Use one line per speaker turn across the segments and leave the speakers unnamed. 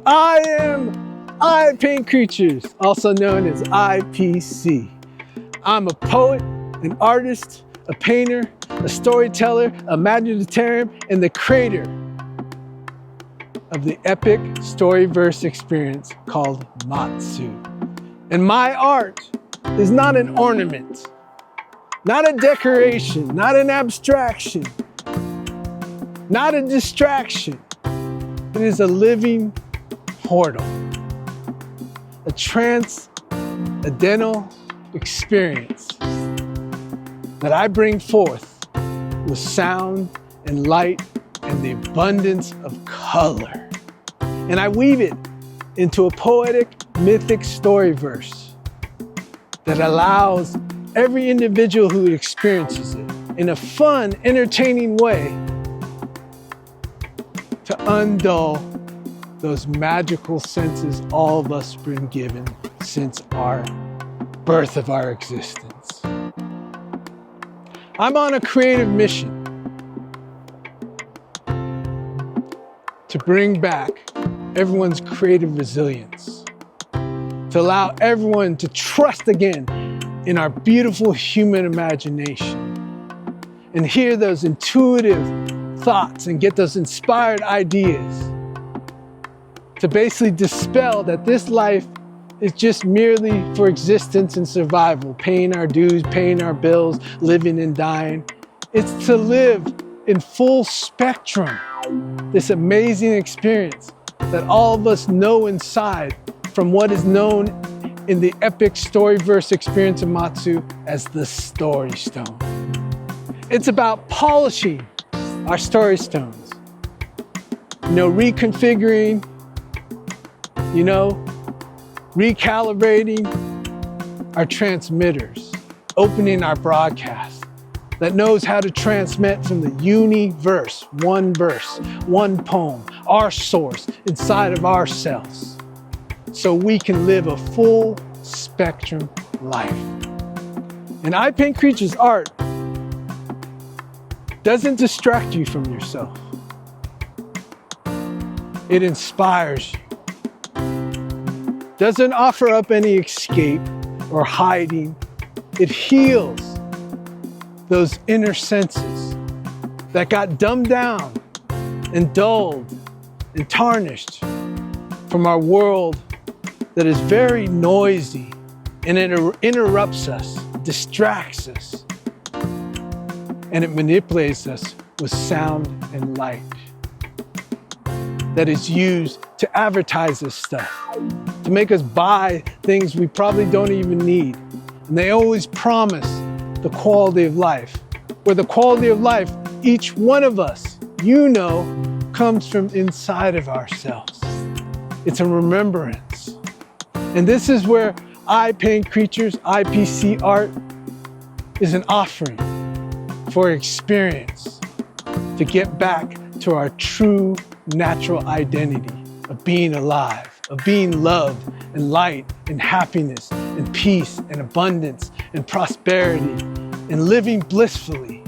I am iPaintCreatures, also known as IPC. I'm a poet, an artist, a painter, a storyteller, a magnetarian, and the creator of the Epic Storyverse Experience called Matsuu. And my art is not an ornament, not a decoration, not an abstraction, not a distraction. It is a living portal, a transcendental experience that I bring forth with sound and light and the abundance of color. And I weave it into a poetic, mythic storyverse that allows every individual who experiences it in a fun, entertaining way to undull those magical senses all of us have been given since our birth of our existence. I'm on a creative mission to bring back everyone's creative resilience, to allow everyone to trust again in our beautiful human imagination and hear those intuitive thoughts and get those inspired ideas to basically dispel that this life is just merely for existence and survival, paying our dues, paying our bills, living and dying. It's to live in full spectrum, this amazing experience that all of us know inside from what is known in the Epic Storyverse Experience of Matsuu as the Story Stone. It's about polishing our story stones, reconfiguring, recalibrating our transmitters, opening our broadcast that knows how to transmit from the universe, one verse, one poem, our source inside of ourselves, so we can live a full spectrum life. And iPaintCreatures art doesn't distract you from yourself. It inspires you. Doesn't offer up any escape or hiding. It heals those inner senses that got dumbed down and dulled and tarnished from our world that is very noisy, and it interrupts us, distracts us, and it manipulates us with sound and light that is used to advertise this stuff, to make us buy things we probably don't even need. And they always promise the quality of life, where the quality of life, each one of us, comes from inside of ourselves. It's a remembrance. And this is where iPaintCreatures, IPC art is an offering for experience to get back to our true natural identity of being alive, of being loved and light and happiness and peace and abundance and prosperity and living blissfully,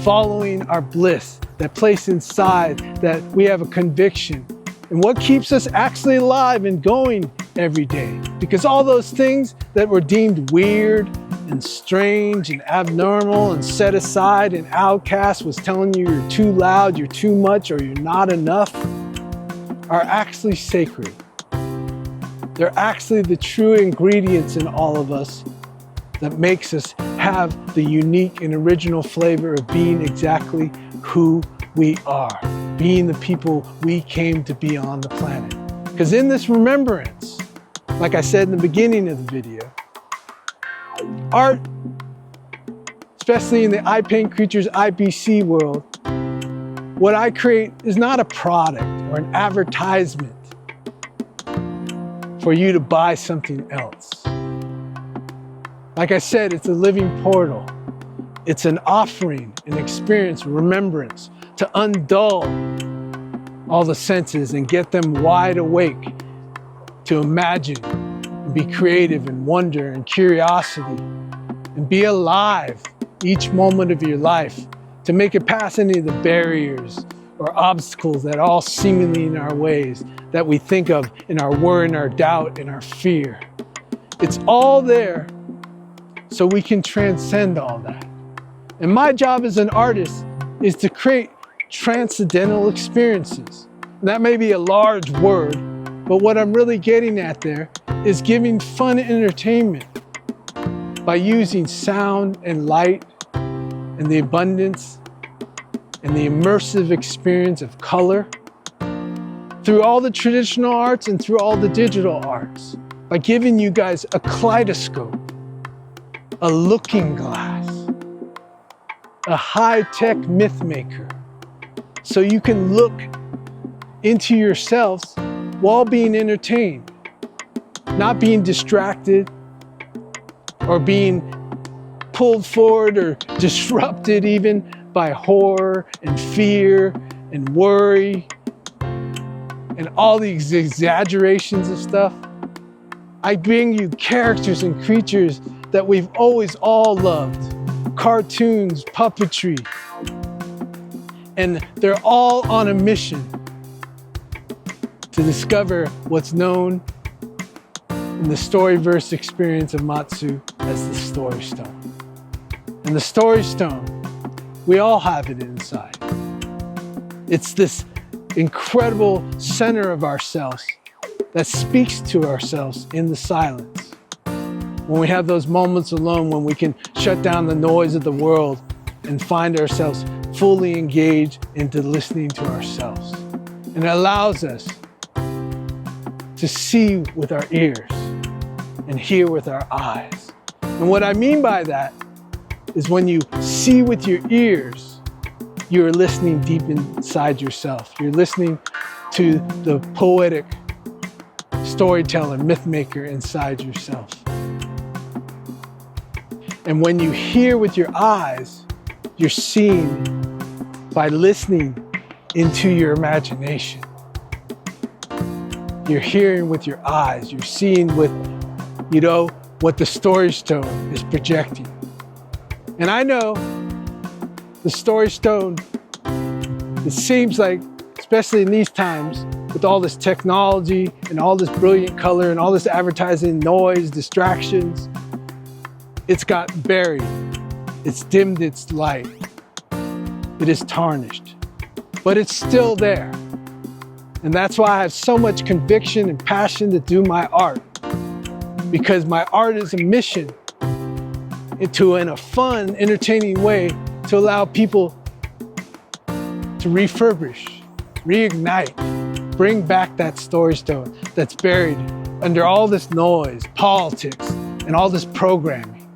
following our bliss, that place inside that we have a conviction and what keeps us actually alive and going every day. Because all those things that were deemed weird and strange and abnormal and set aside and outcast was telling you you're too loud, you're too much, or you're not enough, are actually sacred. They're actually the true ingredients in all of us that makes us have the unique and original flavor of being exactly who we are, being the people we came to be on the planet. Because in this remembrance, like I said in the beginning of the video, art, especially in the iPaintCreatures IPC world, what I create is not a product or an advertisement for you to buy something else. Like I said, it's a living portal. It's an offering, an experience, remembrance to undull all the senses and get them wide awake to imagine and be creative and wonder and curiosity and be alive each moment of your life, to make it past any of the barriers or obstacles that are all seemingly in our ways that we think of in our worry, in our doubt, in our fear. It's all there so we can transcend all that. And my job as an artist is to create transcendental experiences. And that may be a large word, but what I'm really getting at there is giving fun entertainment by using sound and light and the abundance and the immersive experience of color through all the traditional arts and through all the digital arts, by giving you guys a kaleidoscope, a looking glass, a high-tech myth maker, so you can look into yourselves while being entertained, not being distracted or being pulled forward or disrupted even by horror and fear and worry and all these exaggerations of stuff. I bring you characters and creatures that we've always all loved, cartoons, puppetry, and they're all on a mission to discover what's known in the Storyverse experience of Matsuu as the Story Stone. And the Story Stone, we all have it inside. It's this incredible center of ourselves that speaks to ourselves in the silence. When we have those moments alone, when we can shut down the noise of the world and find ourselves fully engaged into listening to ourselves. And it allows us to see with our ears and hear with our eyes. And what I mean by that is when you see with your ears, you're listening deep inside yourself. You're listening to the poetic storyteller, myth maker inside yourself. And when you hear with your eyes, you're seeing by listening into your imagination. You're hearing with your eyes. You're seeing with, what the Story Stone is projecting. And I know the Story Stone, it seems like, especially in these times, with all this technology and all this brilliant color and all this advertising, noise, distractions, it's got buried. It's dimmed its light. It is tarnished. But it's still there. And that's why I have so much conviction and passion to do my art. Because my art is a mission in a fun, entertaining way to allow people to refurbish, reignite, bring back that Story Stone that's buried under all this noise, politics, and all this programming.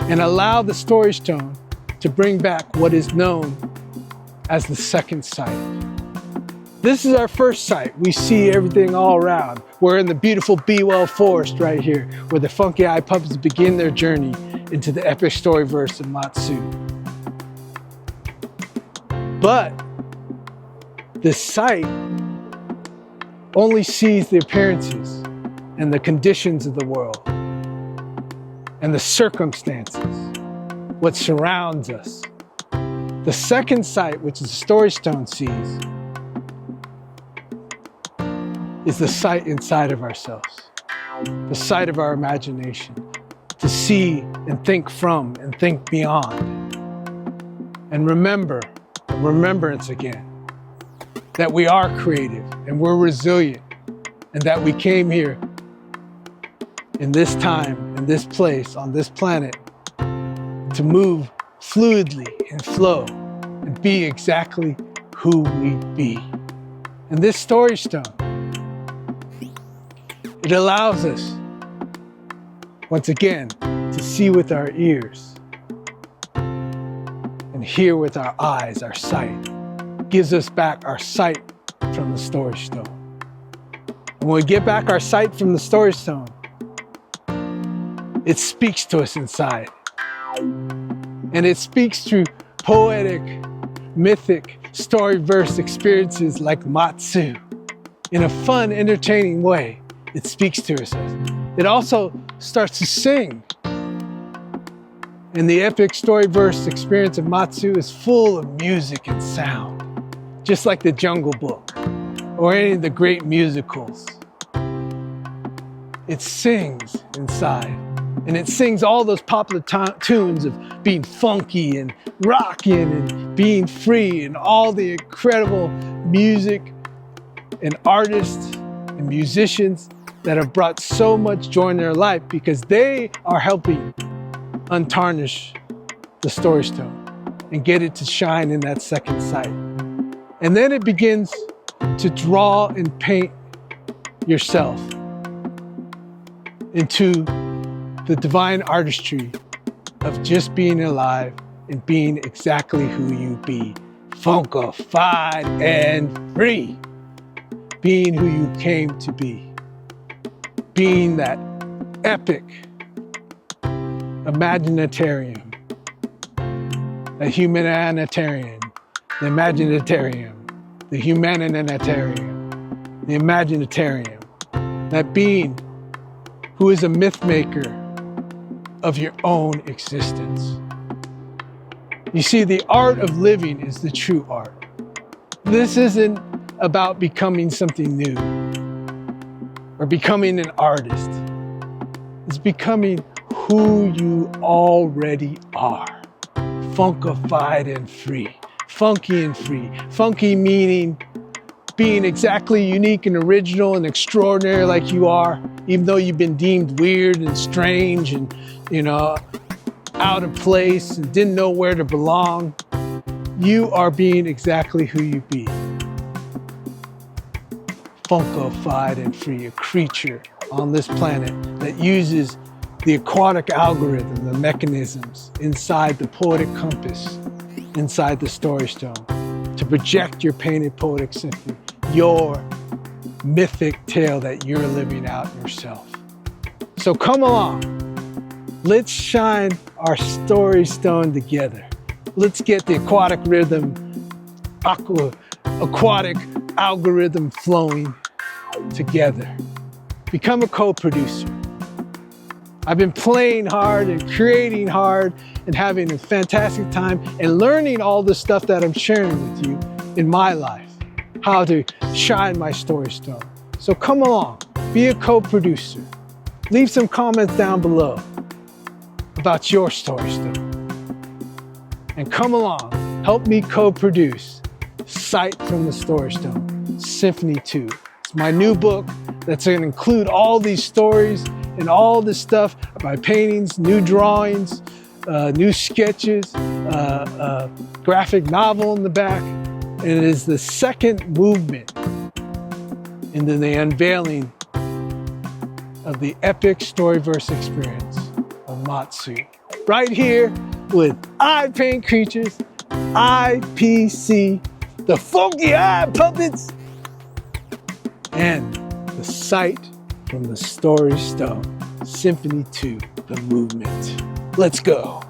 And allow the Story Stone to bring back what is known as the second sight. This is our first sight. We see everything all around. We're in the beautiful Be Well forest right here, where the funky eye puppets begin their journey into the epic storyverse of Matsuu. But this sight only sees the appearances and the conditions of the world and the circumstances, what surrounds us. The second sight, which the Story Stone sees, is the sight inside of ourselves, the sight of our imagination, to see and think from and think beyond. And remember, remembrance again, that we are creative and we're resilient, and that we came here in this time, in this place, on this planet, to move fluidly and flow and be exactly who we be. And this Story Stone, it allows us, once again, to see with our ears and hear with our eyes, our sight. Gives us back our sight from the Story Stone. And when we get back our sight from the Story Stone, it speaks to us inside. And it speaks through poetic, mythic, storyverse experiences like Matsuu. In a fun, entertaining way, it speaks to us. It also starts to sing. And the epic storyverse experience of Matsuu is full of music and sound. just like the Jungle Book or any of the great musicals. It sings inside, and it sings all those popular tunes of being funky and rocking and being free, and all the incredible music and artists and musicians that have brought so much joy in their life because they are helping untarnish the story stone and get it to shine in that second sight. And then it begins to draw and paint yourself into the divine artistry of just being alive and being exactly who you be, funkafied and free, being who you came to be, being that epic imaginatarian, a humanitarian, the imaginatarian, the humanitarian, the imaginatarian, that being who is a myth maker of your own existence. You see, the art of living is the true art. This isn't about becoming something new or becoming an artist. It's becoming who you already are, funkified and free, funky and free. Funky meaning being exactly unique and original and extraordinary like you are, even though you've been deemed weird and strange and, out of place and didn't know where to belong. You are being exactly who you be. Funkified and free, a creature on this planet that uses the aquatic algorithm, the mechanisms inside the poetic compass, inside the story stone, to project your painted poetic symphony, your mythic tale that you're living out yourself. So come along, let's shine our story stone together. Let's get the aquatic algorithm flowing together. Become a co-producer. I've been playing hard and creating hard and having a fantastic time and learning all the stuff that I'm sharing with you in my life, how to shine my story stone. So come along, be a co-producer. Leave some comments down below about your story stone. And come along, help me co-produce Sight from the Story Stone, Symphony 2. It's my new book that's going to include all these stories and all this stuff, my paintings, new drawings, new sketches, graphic novel in the back. And it is the second movement into the unveiling of the Epic Storyverse Experience of Matsuu. Right here with iPaintCreatures, IPC, the funky eye puppets, and the Sight from the Story Stone, Symphony 2, the movement. Let's go.